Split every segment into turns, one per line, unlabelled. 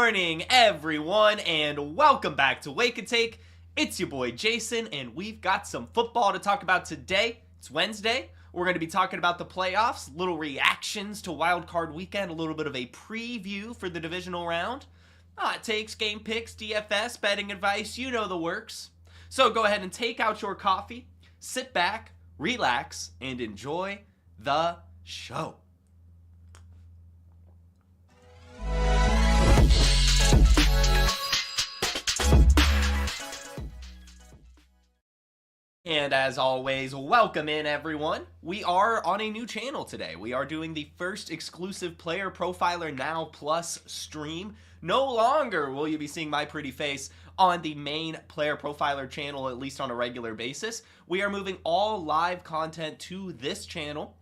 morning, everyone, and welcome back to Wake and Take. It's your boy Jason, and we've got some football to talk about today. It's Wednesday. We're going to be talking about the playoffs, little reactions to Wild Card Weekend, a little bit of a preview for the divisional round. Hot takes, game picks, DFS, betting advice, you know the works. So go ahead and take out your coffee, sit back, relax, and enjoy the show. And as always, welcome in everyone. We are on a new channel today. We are doing the first exclusive Player Profiler Now Plus stream. No longer will you be seeing my pretty face on the main Player Profiler channel, at least on a regular basis. We are moving all live content to this channel,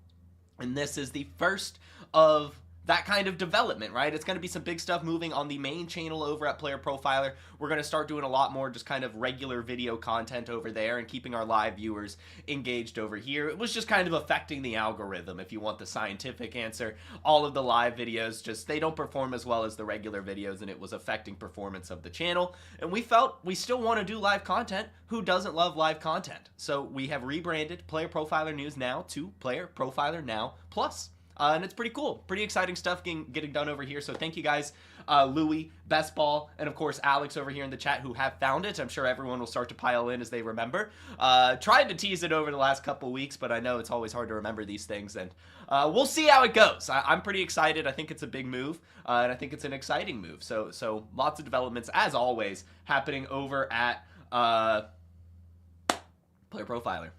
and this is the first of that kind of development, right? It's going to be some big stuff moving on the main channel over at Player Profiler. We're going to start doing a lot more just kind of regular video content over there and keeping our live viewers engaged over here. It was just kind of affecting the algorithm, if you want the scientific answer. All of the live videos, just they don't perform as well as the regular videos, and it was affecting performance of the channel. And we felt we still want to do live content. Who doesn't love live content? So we have rebranded Player Profiler News Now to Player Profiler Now Plus. And it's pretty cool. Pretty exciting stuff getting done over here. So thank you guys, Louie, Best Ball, and of course Alex over here in the chat who have found it. I'm sure everyone will start to pile in as they remember. Tried to tease it over the last couple weeks, but I know it's always hard to remember these things. And we'll see how it goes. I'm pretty excited. I think it's a big move, and I think it's an exciting move. So lots of developments, as always, happening over at Player Profiler.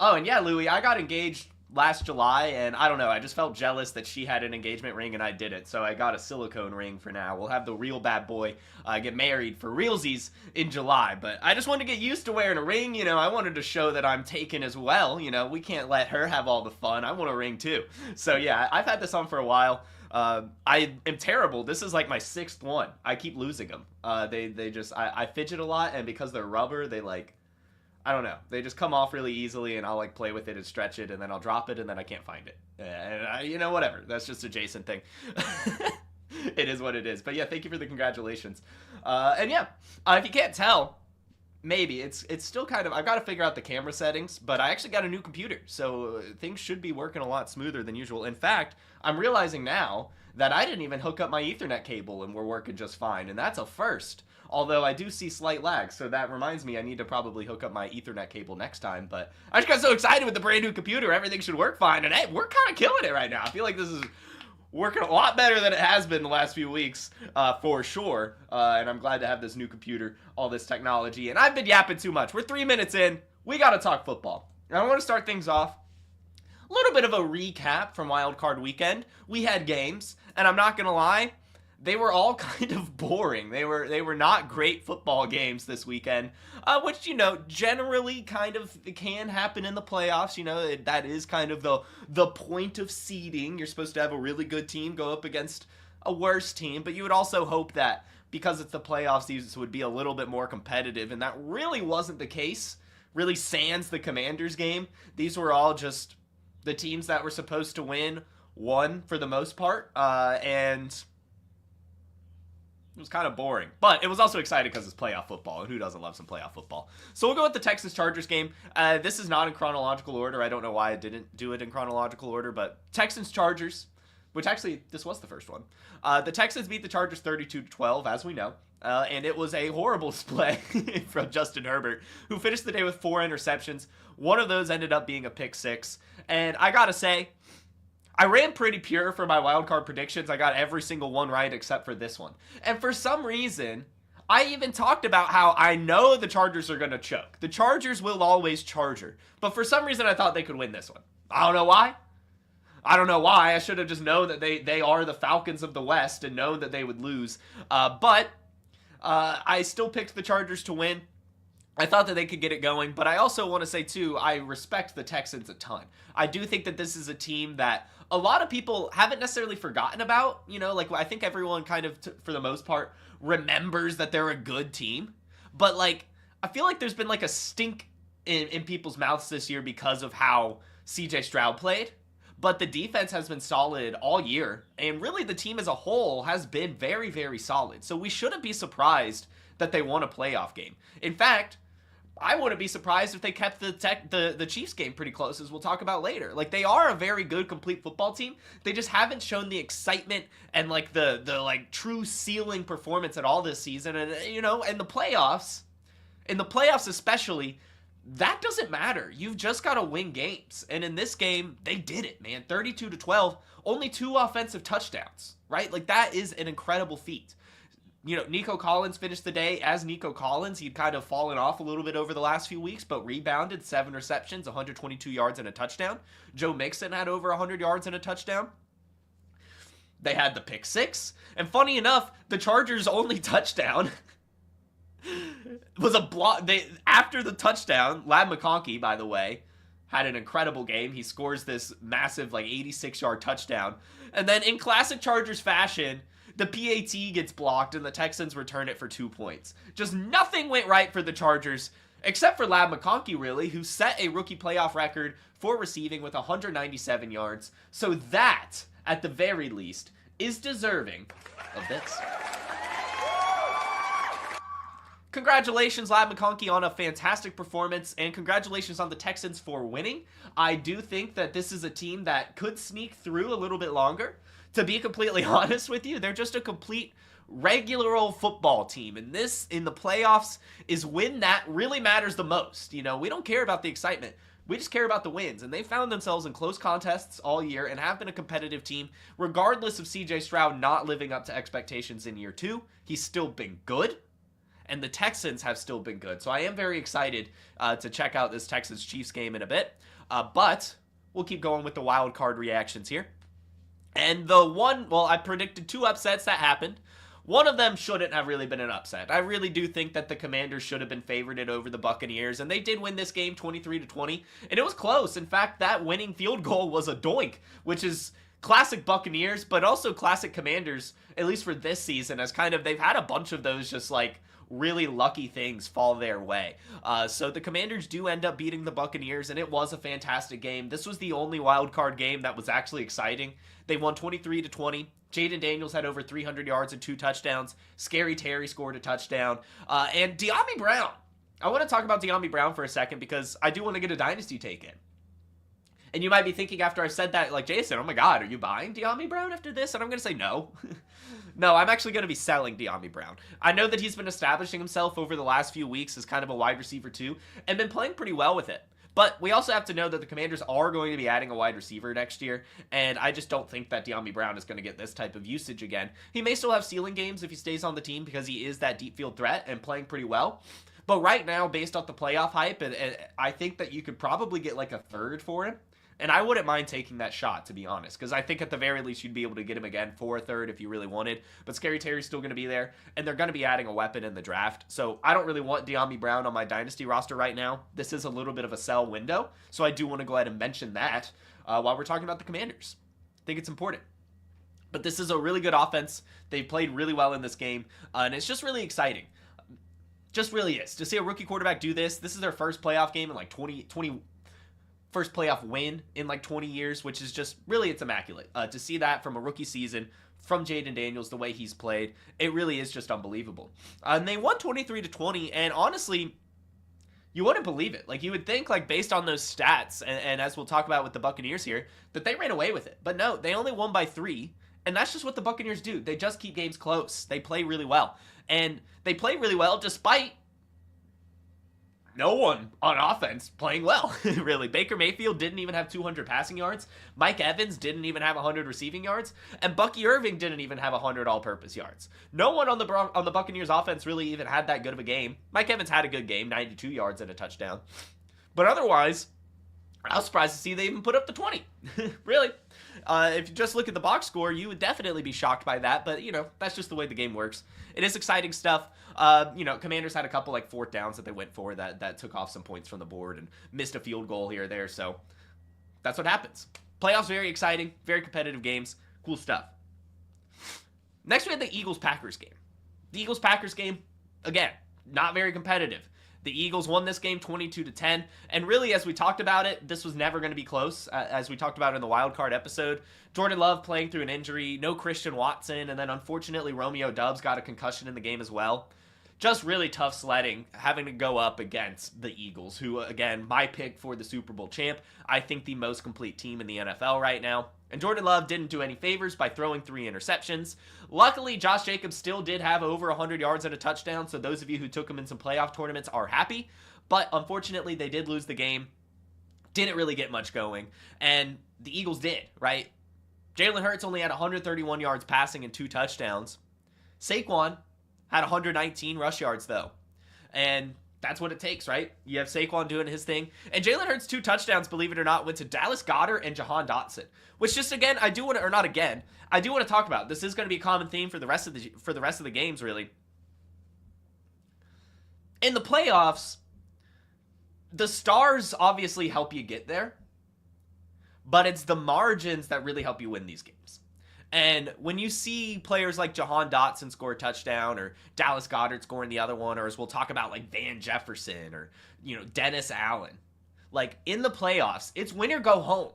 Oh, and yeah, Louie, I got engaged last July, and I don't know, I just felt jealous that she had an engagement ring and I didn't, so I got a silicone ring for now. We'll have the real bad boy get married for realsies in July, but I just wanted to get used to wearing a ring. You know, I wanted to show that I'm taken as well. You know, we can't let her have all the fun. I want a ring too. So yeah, I've had this on for a while. I am terrible. This is like my 6th one. I keep losing them. They just, I fidget a lot, and because they're rubber, they like, I don't know. They just come off really easily, and I'll like play with it and stretch it, and then I'll drop it, and then I can't find it. And you know, whatever. That's just a Jason thing. It is what it is. But yeah, thank you for the congratulations. And yeah, if you can't tell, maybe it's still kind of, I've got to figure out the camera settings, but I actually got a new computer, so things should be working a lot smoother than usual. In fact, I'm realizing now that I didn't even hook up my Ethernet cable, and we're working just fine, and that's a first. Although I do see slight lag, so that reminds me I need to probably hook up my Ethernet cable next time. But I just got so excited with the brand new computer, everything should work fine, and hey, we're kind of killing it right now. I feel like this is working a lot better than it has been the last few weeks, for sure. And I'm glad to have this new computer, all this technology. And I've been yapping too much. We're 3 minutes in. We got to talk football. And I want to start things off. A little bit of a recap from Wild Card Weekend. We had games, and I'm not going to lie, they were all kind of boring. They were not great football games this weekend, which, you know, generally kind of can happen in the playoffs. You know, that is kind of the point of seeding. You're supposed to have a really good team go up against a worse team, but you would also hope that because it's the playoffs, these would be a little bit more competitive, and that really wasn't the case. Really sans the Commanders game. These were all just the teams that were supposed to won for the most part, and it was kind of boring, but it was also exciting because it's playoff football, and who doesn't love some playoff football? So we'll go with the Texans-Chargers game. This is not in chronological order. I don't know why I didn't do it in chronological order, but Texans-Chargers, which actually, this was the first one. The Texans beat the Chargers 32-12, as we know, and it was a horrible display from Justin Herbert, who finished the day with 4 interceptions. One of those ended up being a pick 6, and I gotta say, I ran pretty pure for my wildcard predictions. I got every single one right except for this one. And for some reason, I even talked about how I know the Chargers are going to choke. The Chargers will always charger. But for some reason, I thought they could win this one. I don't know why. I should have just known that they are the Falcons of the West and known that they would lose. But I still picked the Chargers to win. I thought that they could get it going, but I also want to say, too, I respect the Texans a ton. I do think that this is a team that a lot of people haven't necessarily forgotten about. You know, like, I think everyone kind of, for the most part, remembers that they're a good team. But, like, I feel like there's been, like, a stink in people's mouths this year because of how C.J. Stroud played. but the defense has been solid all year, and really the team as a whole has been very, very solid. So we shouldn't be surprised that they won a playoff game. In fact, I wouldn't be surprised if they kept the Chiefs game pretty close, as we'll talk about later. Like, they are a very good, complete football team. They just haven't shown the excitement and, like, the like, true ceiling performance at all this season. And, you know, in the playoffs especially, that doesn't matter. You've just got to win games. And in this game, they did it, man. 32-12, only 2 offensive touchdowns, right? Like, that is an incredible feat. You know, Nico Collins finished the day as Nico Collins. He'd kind of fallen off a little bit over the last few weeks, but rebounded, 7 receptions, 122 yards and a touchdown. Joe Mixon had over 100 yards and a touchdown. They had the pick 6. And funny enough, the Chargers' only touchdown was a block. After the touchdown, Ladd McConkey, by the way, had an incredible game. He scores this massive, like, 86-yard touchdown. And then in classic Chargers fashion, the PAT gets blocked, and the Texans return it for 2 points. Just nothing went right for the Chargers, except for Ladd McConkey, really, who set a rookie playoff record for receiving with 197 yards. So that, at the very least, is deserving of this. Congratulations, Ladd McConkey, on a fantastic performance, and congratulations on the Texans for winning. I do think that this is a team that could sneak through a little bit longer. To be completely honest with you, they're just a complete regular old football team. And this, in the playoffs, is when that really matters the most. You know, we don't care about the excitement. We just care about the wins. And they found themselves in close contests all year and have been a competitive team, regardless of CJ Stroud not living up to expectations in year 2. He's still been good, and the Texans have still been good. So I am very excited to check out this Texans-Chiefs game in a bit. But we'll keep going with the wild card reactions here. And I predicted 2 upsets that happened. One of them shouldn't have really been an upset. I really do think that the Commanders should have been favored over the Buccaneers, and they did win this game 23-20, and it was close. In fact, that winning field goal was a doink, which is classic Buccaneers, but also classic Commanders, at least for this season, as kind of they've had a bunch of those just like really lucky things fall their way. So the Commanders do end up beating the Buccaneers, and it was a fantastic game. This was the only wild card game that was actually exciting. They won 23-20. Jaden Daniels had over 300 yards and 2 touchdowns. Scary Terry scored a touchdown. And De'Ami Brown. I want to talk about De'Ami Brown for a second because I do want to get a dynasty take in. And you might be thinking after I said that, like, Jason, oh my God, are you buying De'Ami Brown after this? And I'm going to say no. No, I'm actually going to be selling De'Ami Brown. I know that he's been establishing himself over the last few weeks as kind of a wide receiver too, and been playing pretty well with it. But we also have to know that the Commanders are going to be adding a wide receiver next year, and I just don't think that De'Ami Brown is going to get this type of usage again. He may still have ceiling games if he stays on the team because he is that deep field threat and playing pretty well. But right now, based off the playoff hype, and I think that you could probably get like a third for him. And I wouldn't mind taking that shot, to be honest, because I think at the very least you'd be able to get him again for a third if you really wanted. But Scary Terry's still going to be there, and they're going to be adding a weapon in the draft. So I don't really want De'Ami Brown on my dynasty roster right now. This is a little bit of a sell window, so I do want to go ahead and mention that while we're talking about the Commanders. I think it's important. But this is a really good offense. They've played really well in this game, and it's just really exciting. Just really is. To see a rookie quarterback do this, this is their first playoff game in like 20 first playoff win in like 20 years, which is just, really, it's immaculate. To see that from a rookie season, from Jaden Daniels, the way he's played, it really is just unbelievable. And they won 23-20, and honestly, you wouldn't believe it. Like, you would think, like, based on those stats, and as we'll talk about with the Buccaneers here, that they ran away with it. But no, they only won by 3, and that's just what the Buccaneers do. They just keep games close. They play really well. And they play really well despite no one on offense playing well, really. Baker Mayfield didn't even have 200 passing yards. Mike Evans didn't even have 100 receiving yards. And Bucky Irving didn't even have 100 all-purpose yards. No one on the Buccaneers offense really even had that good of a game. Mike Evans had a good game, 92 yards and a touchdown. But otherwise, I was surprised to see they even put up the 20. Really. If you just look at the box score, you would definitely be shocked by that. But, you know, that's just the way the game works. It is exciting stuff. You know, Commanders had a couple, like, 4th downs that they went for that took off some points from the board and missed a field goal here or there. So that's what happens. Playoffs, very exciting, very competitive games. Cool stuff. Next, we had the Eagles-Packers game. The Eagles-Packers game, again, not very competitive. The Eagles won this game 22-10, and really, as we talked about it, this was never going to be close. As we talked about in the wild card episode, Jordan Love playing through an injury, no Christian Watson, and then unfortunately Romeo Doubs got a concussion in the game as well. Just really tough sledding, having to go up against the Eagles, who, again, my pick for the Super Bowl champ. I think the most complete team in the NFL right now. And Jordan Love didn't do any favors by throwing 3 interceptions. Luckily, Josh Jacobs still did have over 100 yards and a touchdown, so those of you who took him in some playoff tournaments are happy. But unfortunately, they did lose the game. Didn't really get much going. And the Eagles did, right? Jalen Hurts only had 131 yards passing and 2 touchdowns. Saquon had 119 rush yards, though. And that's what it takes, right? You have Saquon doing his thing. And Jalen Hurts' 2 touchdowns, believe it or not, went to Dallas Goedert and Jahan Dotson. Which just, again, I do want to talk about. This is going to be a common theme for the rest of the games, really. In the playoffs, the stars obviously help you get there. But it's the margins that really help you win these games. And when you see players like Jahan Dotson score a touchdown, or Dallas Goedert scoring the other one, or as we'll talk about like Van Jefferson, or Dennis Allen, like in the playoffs, it's win or go home.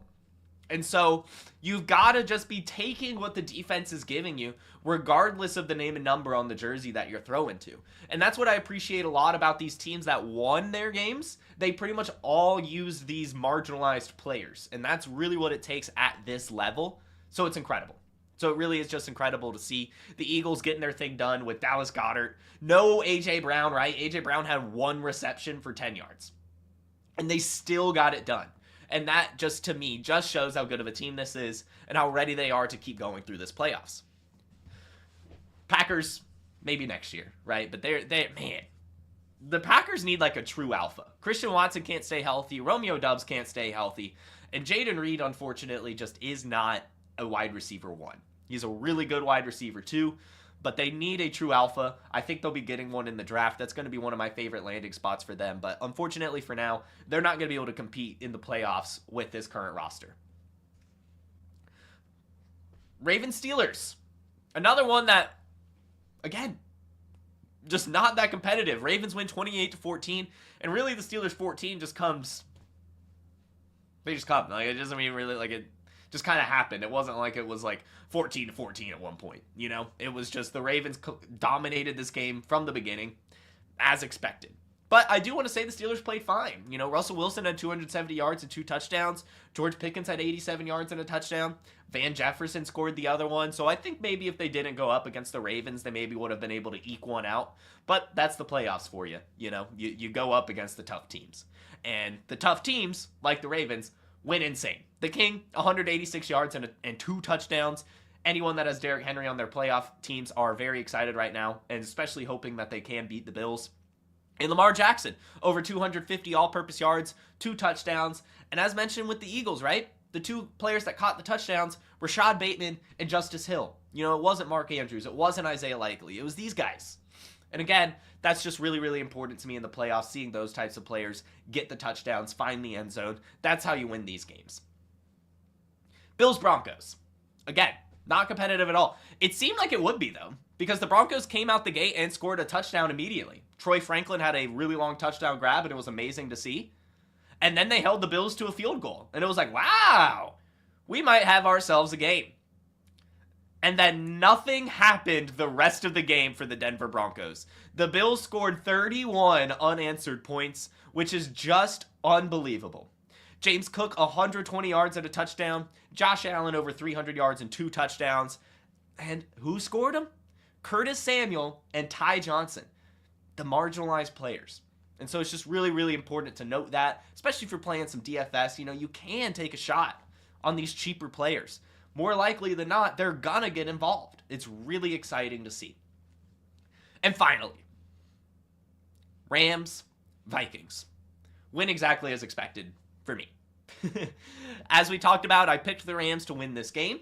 And so you've got to just be taking what the defense is giving you, regardless of the name and number on the jersey that you're throwing to. And that's what I appreciate a lot about these teams that won their games. They pretty much all use these marginalized players. And that's really what it takes at this level. So it's incredible. So it really is just incredible to see the Eagles getting their thing done with Dallas Goedert. No A.J. Brown, right? A.J. Brown had 1 reception for 10 yards. And they still got it done. And that just, to me, just shows how good of a team this is and how ready they are to keep going through this playoffs. Packers, maybe next year, right? But man, the Packers need like a true alpha. Christian Watson can't stay healthy. Romeo Doubs can't stay healthy. And Jaden Reed, unfortunately, just is not a wide receiver 1. He's a really good wide receiver 2, but they need a true alpha. I think they'll be getting one in the draft. That's going to be one of my favorite landing spots for them, but unfortunately for now, they're not going to be able to compete in the playoffs with this current roster. Ravens Steelers. Another one that, again, just not that competitive. Ravens win 28-14, and really the Steelers 14 just comes. They just come. Like, it doesn't even really, like, it just kind of happened. It wasn't like it was like 14-14 at one point, It was just the Ravens dominated this game from the beginning, as expected. But I do want to say the Steelers played fine. Russell Wilson had 270 yards and 2 touchdowns. George Pickens had 87 yards and a touchdown. Van Jefferson scored the other one. So I think maybe if they didn't go up against the Ravens, they maybe would have been able to eke one out. But that's the playoffs for you. You go up against the tough teams. And the tough teams, like the Ravens, went insane. The King, 186 yards and 2 touchdowns. Anyone that has Derrick Henry on their playoff teams are very excited right now, and especially hoping that they can beat the Bills. And Lamar Jackson, over 250 all-purpose yards, 2 touchdowns. And as mentioned with the Eagles, right? The 2 players that caught the touchdowns, Rashad Bateman and Justice Hill. It wasn't Mark Andrews. It wasn't Isaiah Likely. It was these guys. And again, that's just really, really important to me in the playoffs, seeing those types of players get the touchdowns, find the end zone. That's how you win these games. Bills-Broncos. Again, not competitive at all. It seemed like it would be, though, because the Broncos came out the gate and scored a touchdown immediately. Troy Franklin had a really long touchdown grab, and it was amazing to see. And then they held the Bills to a field goal. And it was like, wow, we might have ourselves a game. And then nothing happened the rest of the game for the Denver Broncos. The Bills scored 31 unanswered points, which is just unbelievable. James Cook, 120 yards and a touchdown. Josh Allen, over 300 yards and 2 touchdowns. And who scored them? Curtis Samuel and Ty Johnson, the marginalized players. And so it's just really, really important to note that, especially if you're playing some DFS, you can take a shot on these cheaper players. More likely than not, they're gonna get involved. It's really exciting to see. And finally, Rams, Vikings. Win exactly as expected for me. As we talked about, I picked the Rams to win this game.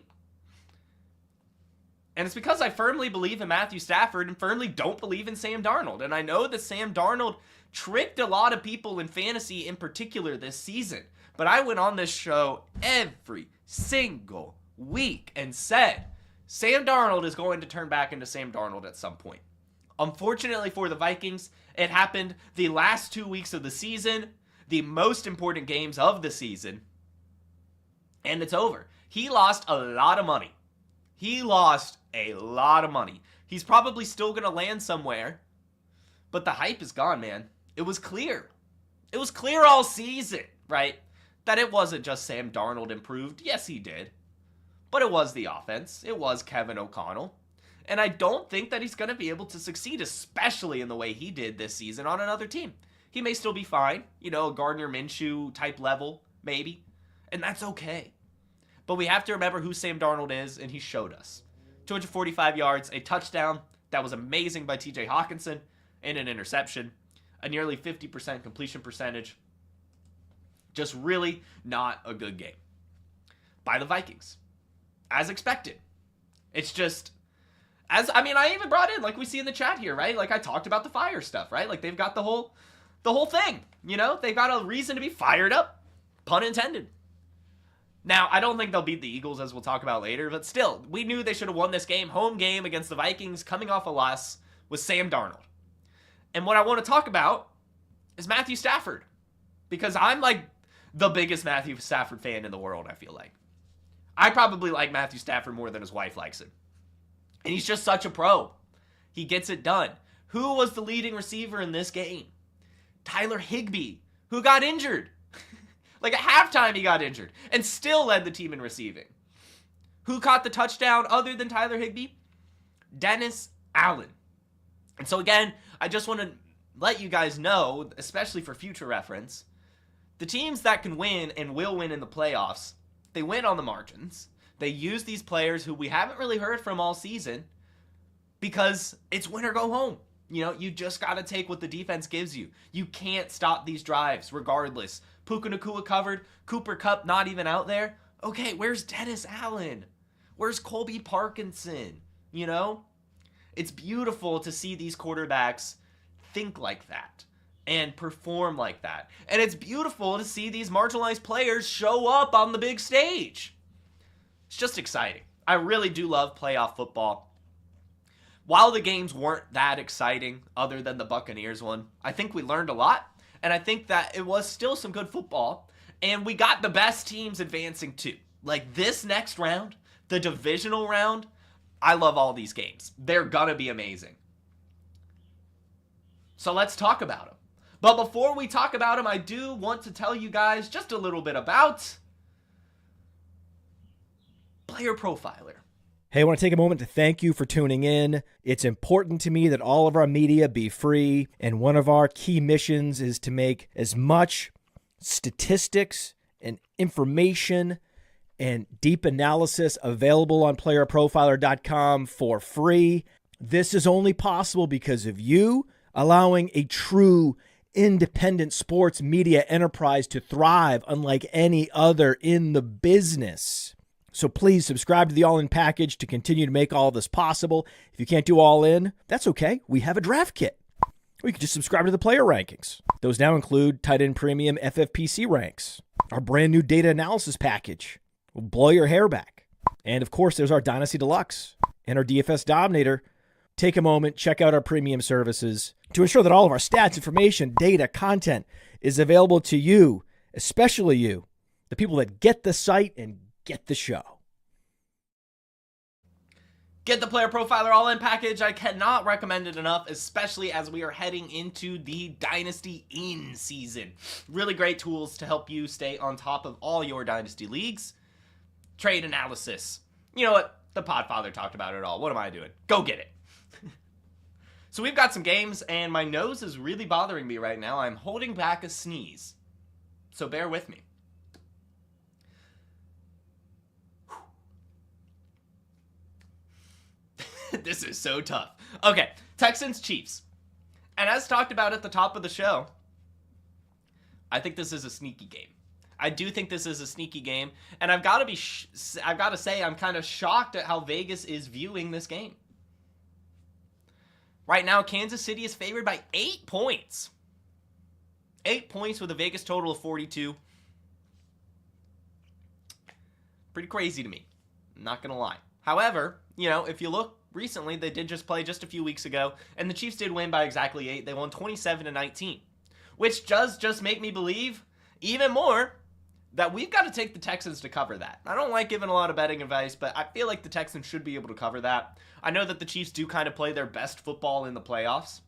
And it's because I firmly believe in Matthew Stafford and firmly don't believe in Sam Darnold. And I know that Sam Darnold tricked a lot of people in fantasy in particular this season. But I went on this show every single week and said Sam Darnold is going to turn back into Sam Darnold at some point. Unfortunately for the Vikings, it happened the last 2 weeks of the season, the most important games of the season, and it's over. He lost a lot of money. He lost a lot of money. He's probably still going to land somewhere, but the hype is gone, man. It was clear. It was clear all season, right? That it wasn't just Sam Darnold improved. Yes, he did. But it was the offense. It was Kevin O'Connell. And I don't think that he's going to be able to succeed, especially in the way he did this season on another team. He may still be fine, a Gardner Minshew type level, maybe. And that's okay. But we have to remember who Sam Darnold is, and he showed us. 245 yards, a touchdown that was amazing by TJ Hawkinson, and an interception. A nearly 50% completion percentage. Just really not a good game by the Vikings. As expected. It's just, I even brought in, like we see in the chat here, right? Like I talked about the fire stuff, right? Like they've got the whole thing, They've got a reason to be fired up, pun intended. Now, I don't think they'll beat the Eagles, as we'll talk about later, but still, we knew they should have won this game. Home game against the Vikings, coming off a loss with Sam Darnold. And what I want to talk about is Matthew Stafford, because I'm like the biggest Matthew Stafford fan in the world, I feel like. I probably like Matthew Stafford more than his wife likes him. And he's just such a pro. He gets it done. Who was the leading receiver in this game? Tyler Higbee, who got injured. Like at halftime, he got injured and still led the team in receiving. Who caught the touchdown other than Tyler Higbee? Dennis Allen. And so again, I just want to let you guys know, especially for future reference, the teams that can win and will win in the playoffs, they win on the margins. They use these players who we haven't really heard from all season because it's win or go home. You just got to take what the defense gives you. You can't stop these drives regardless. Puka Nacua covered. Cooper Kupp not even out there. Okay, where's Dennis Allen? Where's Colby Parkinson? It's beautiful to see these quarterbacks think like that and perform like that. And it's beautiful to see these marginalized players show up on the big stage. It's just exciting. I really do love playoff football. While the games weren't that exciting, other than the Buccaneers one, I think we learned a lot. And I think that it was still some good football. And we got the best teams advancing too. Like this next round, the divisional round, I love all these games. They're gonna be amazing. So let's talk about them. But before we talk about them, I do want to tell you guys just a little bit about Player Profiler.
Hey, I want to take a moment to thank you for tuning in. It's important to me that all of our media be free, and one of our key missions is to make as much statistics and information and deep analysis available on PlayerProfiler.com for free. This is only possible because of you allowing a true independent sports media enterprise to thrive unlike any other in the business. So please subscribe to the All In package to continue to make all this possible. If you can't do All In, that's okay. We have a draft kit. Or you can just subscribe to the player rankings. Those now include tight end premium FFPC ranks, our brand new data analysis package will blow your hair back. And of course, there's our Dynasty Deluxe and our DFS Dominator. Take a moment, check out our premium services to ensure that all of our stats, information, data, content is available to you, especially you, the people that get the site and get the show.
Get the Player Profiler All-In package. I cannot recommend it enough, especially as we are heading into the Dynasty In season. Really great tools to help you stay on top of all your Dynasty leagues. Trade analysis. You know what? The Podfather talked about it all. What am I doing? Go get it. So we've got some games, and my nose is really bothering me right now. I'm holding back a sneeze. So bear with me. This is so tough. Okay, Texans, Chiefs. And as talked about at the top of the show, I think this is a sneaky game. I do think this is a sneaky game, and I've got to say I'm kind of shocked at how Vegas is viewing this game. Right now, Kansas City is favored by 8 points. 8 points with a Vegas total of 42. Pretty crazy to me. I'm not going to lie. However, if you look recently. They did just play just a few weeks ago, and the Chiefs did win by exactly 8. They won 27-19, which does just make me believe even more that we've got to take the Texans to cover that. I don't like giving a lot of betting advice, but I feel like the Texans should be able to cover that. I know that the Chiefs do kind of play their best football in the playoffs,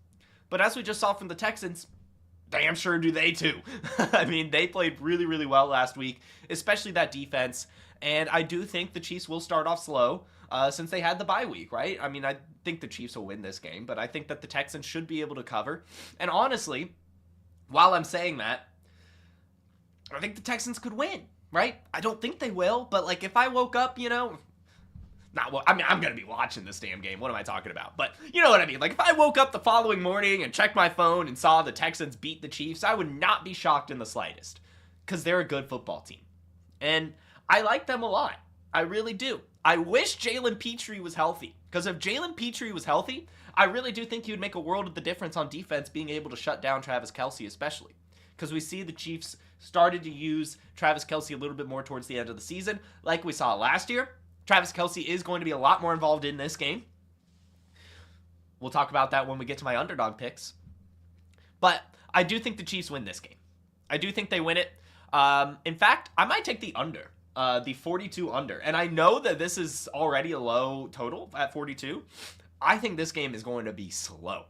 but as we just saw from the Texans, damn sure do they too. I mean, they played really, really well last week, especially that defense. And I do think the Chiefs will start off slow since they had the bye week, right? I mean, I think the Chiefs will win this game, but I think that the Texans should be able to cover. And honestly, while I'm saying that, I think the Texans could win, right? I don't think they will, but like if I woke up, I'm going to be watching this damn game. What am I talking about? But you know what I mean? Like if I woke up the following morning and checked my phone and saw the Texans beat the Chiefs, I would not be shocked in the slightest because they're a good football team. And I like them a lot. I really do. I wish Jalen Petrie was healthy because if Jalen Petrie was healthy, I really do think he would make a world of the difference on defense being able to shut down Travis Kelce especially. Because we see the Chiefs started to use Travis Kelce a little bit more towards the end of the season like we saw last year. Travis Kelce is going to be a lot more involved in this game. We'll talk about that when we get to my underdog picks. But I do think the Chiefs win this game. I do think they win it. In fact, I might take the under, the 42 under. And I know that this is already a low total at 42. I think this game is going to be slow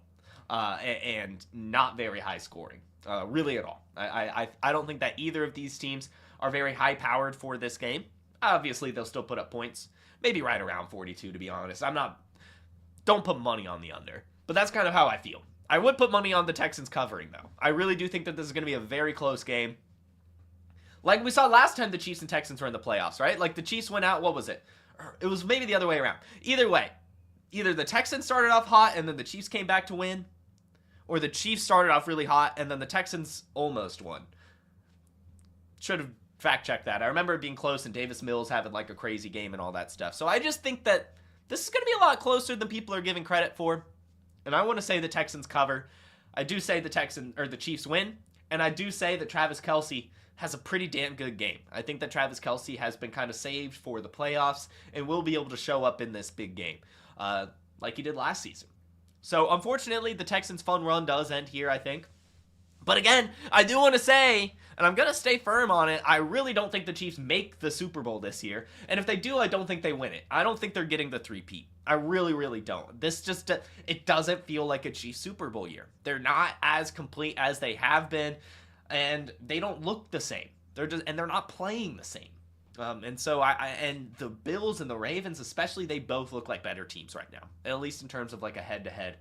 and not very high scoring, really at all. I don't think that either of these teams are very high-powered for this game. Obviously, they'll still put up points. Maybe right around 42, to be honest. Don't put money on the under. But that's kind of how I feel. I would put money on the Texans covering, though. I really do think that this is going to be a very close game. Like we saw last time the Chiefs and Texans were in the playoffs, right? Like the Chiefs went out, what was it? It was maybe the other way around. Either way, either the Texans started off hot and then the Chiefs came back to win, or the Chiefs started off really hot and then the Texans almost won. Should have fact-checked that. I remember it being close and Davis Mills having like a crazy game and all that stuff. So I just think that this is going to be a lot closer than people are giving credit for. And I want to say the Texans cover. I do say the Chiefs win. And I do say that Travis Kelce has a pretty damn good game. I think that Travis Kelce has been kind of saved for the playoffs and will be able to show up in this big game like he did last season. So unfortunately, the Texans' fun run does end here, I think. But again, I do want to say, and I'm going to stay firm on it, I really don't think the Chiefs make the Super Bowl this year. And if they do, I don't think they win it. I don't think they're getting the three-peat. I really, really don't. It doesn't feel like a Chiefs Super Bowl year. They're not as complete as they have been, and they don't look the same. They're not playing the same. And so and the Bills and the Ravens especially, they both look like better teams right now, at least in terms of like a head-to-head,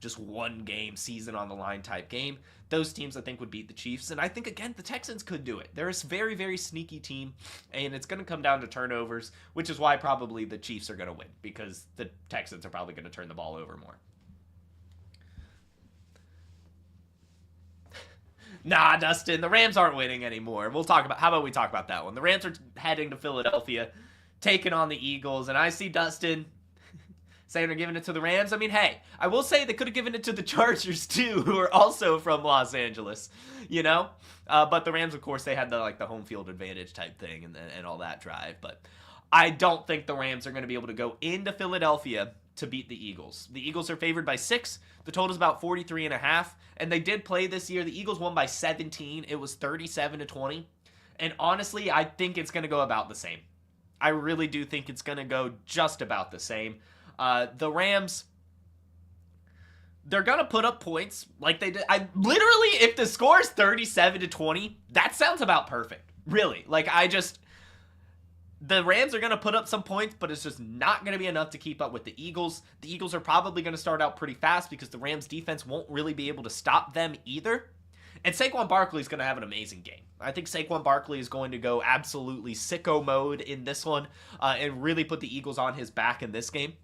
just one game, season on the line type game. Those teams I think would beat the Chiefs. And I think, again, the Texans could do it. They're a very, very sneaky team, and it's going to come down to turnovers, which is why probably the Chiefs are going to win, because the Texans are probably going to turn the ball over more. Nah, Dustin, the Rams aren't winning anymore. How about we talk about that one? The Rams are heading to Philadelphia, taking on the Eagles, and I see Dustin saying they're giving it to the Rams. I mean, hey, I will say they could have given it to the Chargers too, who are also from Los Angeles, But the Rams, of course, they had the home field advantage type thing and all that drive. But I don't think the Rams are going to be able to go into Philadelphia to beat the Eagles. The Eagles are favored by 6. The total is about 43.5. And they did play this year. The Eagles won by 17. It was 37-20. And honestly, I think it's going to go about the same. I really do think it's going to go just about the same. The Rams, they're going to put up points like they did. If the score is 37-20, that sounds about perfect. Really. The Rams are going to put up some points, but it's just not going to be enough to keep up with the Eagles. The Eagles are probably going to start out pretty fast because the Rams defense won't really be able to stop them either. And Saquon Barkley is going to have an amazing game. I think Saquon Barkley is going to go absolutely sicko mode in this one and really put the Eagles on his back in this game.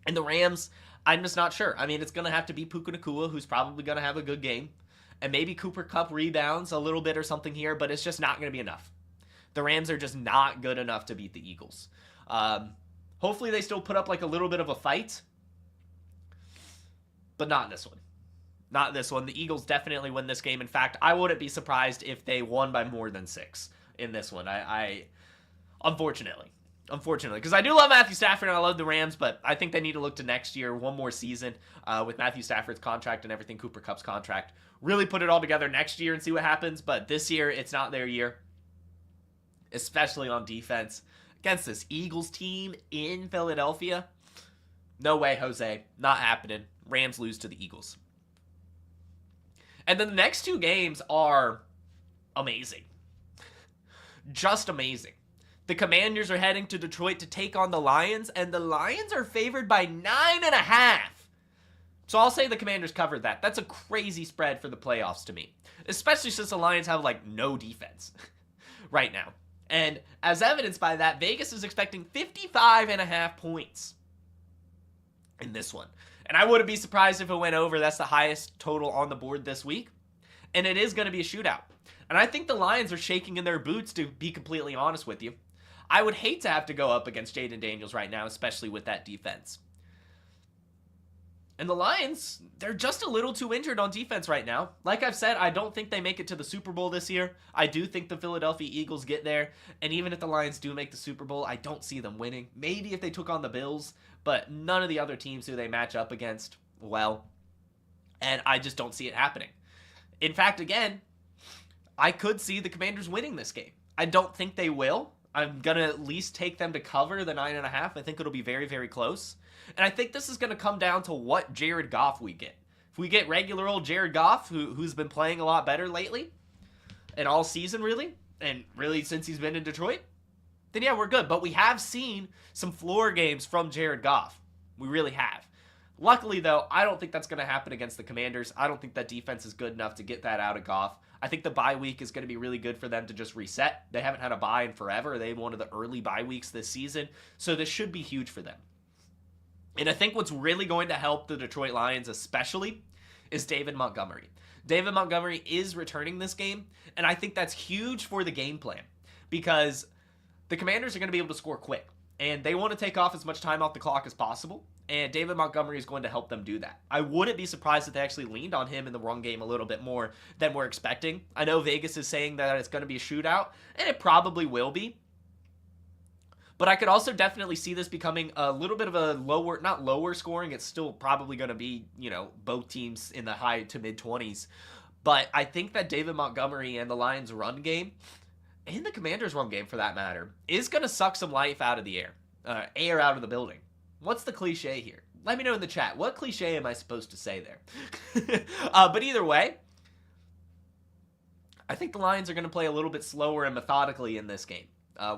And the Rams, I'm just not sure. I mean, it's going to have to be Puka Nacua, who's probably going to have a good game. And maybe Cooper Kupp rebounds a little bit or something here, but it's just not going to be enough. The Rams are just not good enough to beat the Eagles. Hopefully they still put up a little bit of a fight, but not in this one. Not this one. The Eagles definitely win this game. In fact, I wouldn't be surprised if they won by more than 6 in this one. Unfortunately. unfortunately, because I do love Matthew Stafford and I love the Rams, but I think they need to look to next year, one more season with Matthew Stafford's contract and everything, Cooper Kupp's contract. Really put it all together next year and see what happens, but this year, it's not their year, especially on defense. Against this Eagles team in Philadelphia, no way, Jose. Not happening. Rams lose to the Eagles. And then the next two games are amazing. Just amazing. The Commanders are heading to Detroit to take on the Lions, and the Lions are favored by 9.5. So I'll say the Commanders covered that. That's a crazy spread for the playoffs to me, especially since the Lions have, like, no defense right now. And as evidenced by that, Vegas is expecting 55.5 points in this one. And I wouldn't be surprised if it went over. That's the highest total on the board this week. And it is going to be a shootout. And I think the Lions are shaking in their boots, to be completely honest with you. I would hate to have to go up against Jaden Daniels right now, especially with that defense. And the Lions, they're just a little too injured on defense right now. Like I've said, I don't think they make it to the Super Bowl this year. I do think the Philadelphia Eagles get there. And even if the Lions do make the Super Bowl, I don't see them winning. Maybe if they took on the Bills, but none of the other teams who they match up against, well. And I just don't see it happening. In fact, again, I could see the Commanders winning this game. I don't think they will. I'm going to at least take them to cover the 9.5. I think it'll be very, very close. And I think this is going to come down to what Jared Goff we get. If we get regular old Jared Goff, who's been playing a lot better lately, and all season really, and really since he's been in Detroit, then yeah, we're good. But we have seen some floor games from Jared Goff. We really have. Luckily, though, I don't think that's going to happen against the Commanders. I don't think that defense is good enough to get that out of Goff. I think the bye week is going to be really good for them to just reset. They haven't had a bye in forever. They had one of the early bye weeks this season, so this should be huge for them. And I think what's really going to help the Detroit Lions especially is David Montgomery. David Montgomery is returning this game, and I think that's huge for the game plan because the Commanders are going to be able to score quick, and they want to take off as much time off the clock as possible, and David Montgomery is going to help them do that. I wouldn't be surprised if they actually leaned on him in the run game a little bit more than we're expecting. I know Vegas is saying that it's going to be a shootout, and it probably will be. But I could also definitely see this becoming a little bit of a lower, not lower scoring. It's still probably going to be, both teams in the high to mid 20s. But I think that David Montgomery and the Lions run game, and the Commanders run game for that matter, is going to suck some life out of the air. Air out of the building. What's the cliche here? Let me know in the chat. What cliche am I supposed to say there? But either way, I think the Lions are going to play a little bit slower and methodically in this game.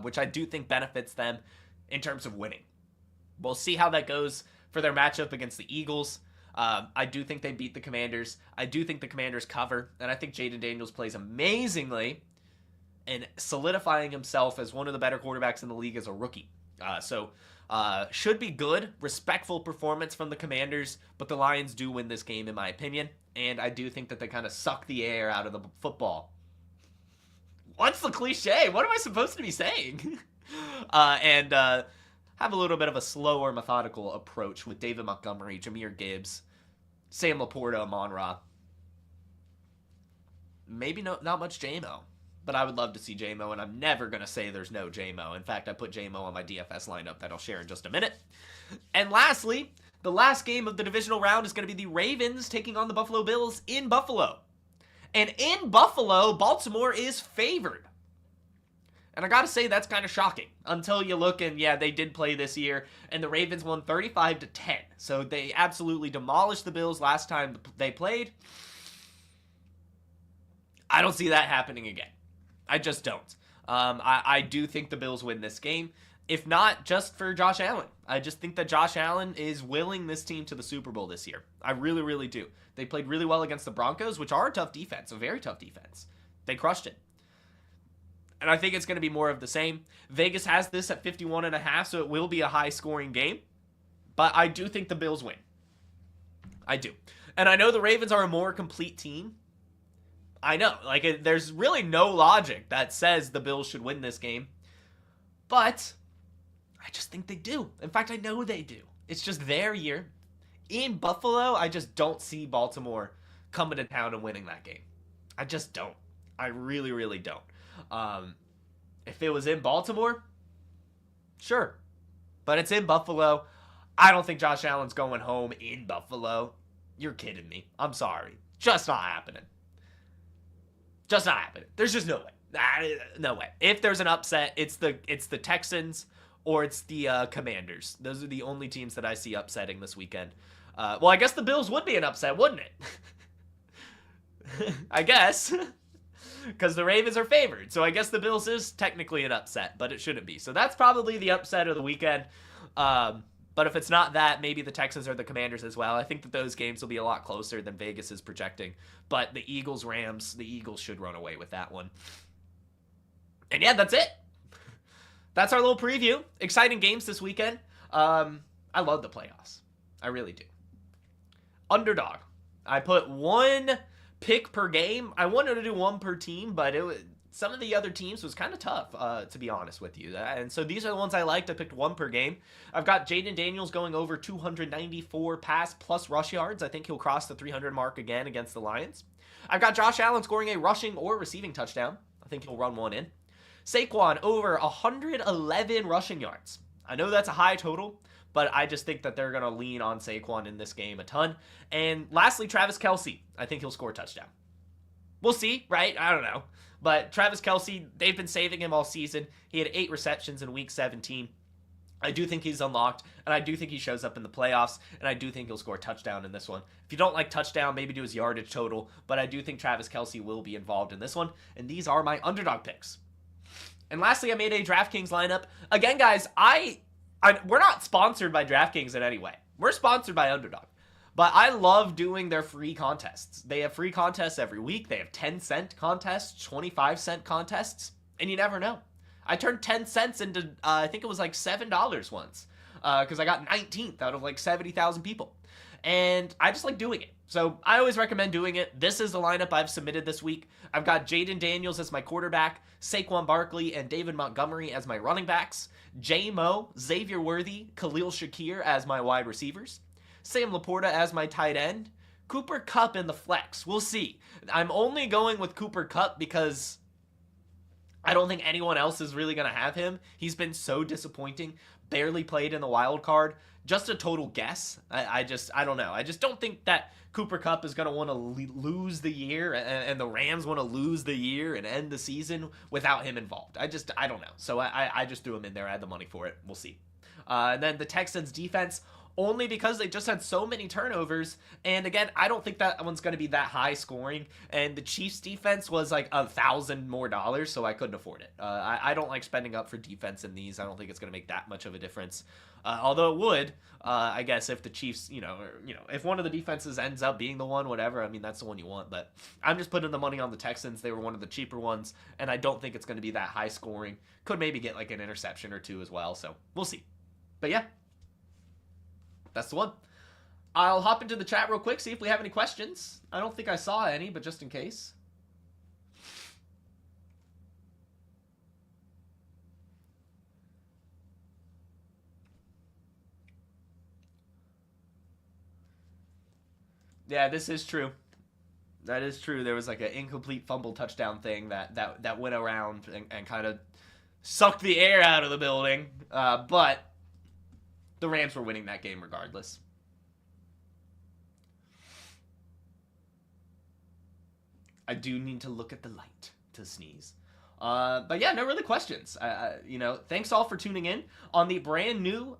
Which I do think benefits them in terms of winning. We'll see how that goes for their matchup against the Eagles. I do think they beat the Commanders. I do think the Commanders cover, and I think Jaden Daniels plays amazingly in solidifying himself as one of the better quarterbacks in the league as a rookie. So should be good, respectful performance from the Commanders, but the Lions do win this game in my opinion, and I do think that they kind of suck the air out of the football. What's the cliche? What am I supposed to be saying? And have a little bit of a slower, methodical approach with David Montgomery, Jahmyr Gibbs, Sam Laporta, Amon-Ra. Maybe not much J-Mo, but I would love to see J-Mo, and I'm never going to say there's no J-Mo. In fact, I put J-Mo on my DFS lineup that I'll share in just a minute. And lastly, the last game of the divisional round is going to be the Ravens taking on the Buffalo Bills in Buffalo. And in Buffalo, Baltimore is favored. And I gotta say, that's kind of shocking. Until you look and, yeah, they did play this year, and the Ravens won 35-10. So they absolutely demolished the Bills last time they played. I don't see that happening again. I just don't. I do think the Bills win this game. If not, just for Josh Allen. I just think that Josh Allen is willing this team to the Super Bowl this year. I really, really do. They played really well against the Broncos, which are a tough defense, a very tough defense. They crushed it. And I think it's going to be more of the same. Vegas has this at 51.5, so it will be a high-scoring game. But I do think the Bills win. I do. And I know the Ravens are a more complete team. I know. There's really no logic that says the Bills should win this game. But I just think they do. In fact, I know they do. It's just their year. In Buffalo, I just don't see Baltimore coming to town and winning that game. I just don't. I really, really don't. If it was in Baltimore, Sure. But it's in Buffalo. I don't think Josh Allen's going home in Buffalo. You're kidding me. I'm sorry. Just not happening. Just not happening. There's just no way. No way. If there's an upset, it's the Texans or it's the Commanders. Those are the only teams that I see upsetting this weekend. Well, I guess the Bills would be an upset, wouldn't it? I guess. Because the Ravens are favored. So I guess the Bills is technically an upset, but it shouldn't be. So that's probably the upset of the weekend. But if it's not that, maybe the Texans or the Commanders as well. I think that those games will be a lot closer than Vegas is projecting. But the Eagles-Rams, the Eagles should run away with that one. And yeah, that's it. That's our little preview. Exciting games this weekend. I love the playoffs. I really do. Underdog. I put one pick per game. I wanted to do one per team, but some of the other teams was kind of tough, to be honest with you. And so these are the ones I liked. I picked one per game. I've got Jaden Daniels going over 294 pass plus rush yards. I think he'll cross the 300 mark again against the Lions. I've got Josh Allen scoring a rushing or receiving touchdown. I think he'll run one in. Saquon over 111 rushing yards. I know that's a high total, but I just think that they're going to lean on Saquon in this game a ton. And lastly, Travis Kelce. I think he'll score a touchdown. We'll see, right? I don't know. But Travis Kelce, they've been saving him all season. He had 8 receptions in Week 17. I do think he's unlocked, and I do think he shows up in the playoffs, and I do think he'll score a touchdown in this one. If you don't like touchdown, maybe do his yardage total, but I do think Travis Kelce will be involved in this one, and these are my underdog picks. And lastly, I made a DraftKings lineup. Again, guys, we're not sponsored by DraftKings in any way. We're sponsored by Underdog. But I love doing their free contests. They have free contests every week. They have 10-cent contests, 25-cent contests, and you never know. I turned 10 cents into, I think it was like $7 once, because I got 19th out of like 70,000 people. And I just like doing it. So I always recommend doing it. This is the lineup I've submitted this week. I've got Jaden Daniels as my quarterback, Saquon Barkley and David Montgomery as my running backs, J-Mo, Xavier Worthy, Khalil Shakir as my wide receivers, Sam Laporta as my tight end, Cooper Kupp in the flex. We'll see. I'm only going with Cooper Kupp because I don't think anyone else is really going to have him. He's been so disappointing. Barely played in the wild card. Just a total guess. I don't know. I just don't think that Cooper Kupp is going to want to lose the year and the Rams want to lose the year and end the season without him involved. I don't know. So I just threw him in there. I had the money for it. We'll see. And then the Texans defense, only because they just had so many turnovers. And again, I don't think that one's going to be that high scoring. And the Chiefs defense was like $1,000 more, so I couldn't afford it. I don't like spending up for defense in these. I don't think it's going to make that much of a difference. Although it would, I guess, if the Chiefs, if one of the defenses ends up being the one, whatever, I mean, that's the one you want. But I'm just putting the money on the Texans. They were one of the cheaper ones, and I don't think it's going to be that high scoring. Could maybe get like an interception or two as well, so we'll see. But yeah, that's the one. I'll hop into the chat real quick, see if we have any questions. I don't think I saw any, but just in case. Yeah, this is true. That is true. There was like an incomplete fumble touchdown thing that went around and kind of sucked the air out of the building. But the Rams were winning that game regardless. I do need to look at the light to sneeze. But yeah, no really questions. Thanks all for tuning in on the brand new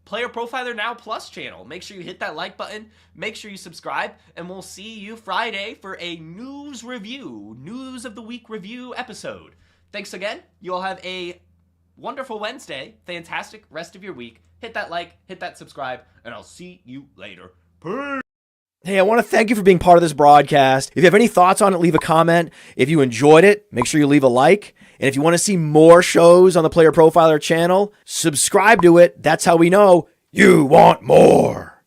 Player Profiler Now Plus channel. Make sure you hit that like button. Make sure you subscribe. And we'll see you Friday for a news of the week review episode. Thanks again. You all have a wonderful Wednesday. Fantastic rest of your week. Hit that like, hit that subscribe, and I'll see you later. Peace.
Hey, I want to thank you for being part of this broadcast. If you have any thoughts on it, leave a comment. If you enjoyed it, make sure you leave a like. And if you want to see more shows on the Player Profiler channel, subscribe to it. That's how we know you want more.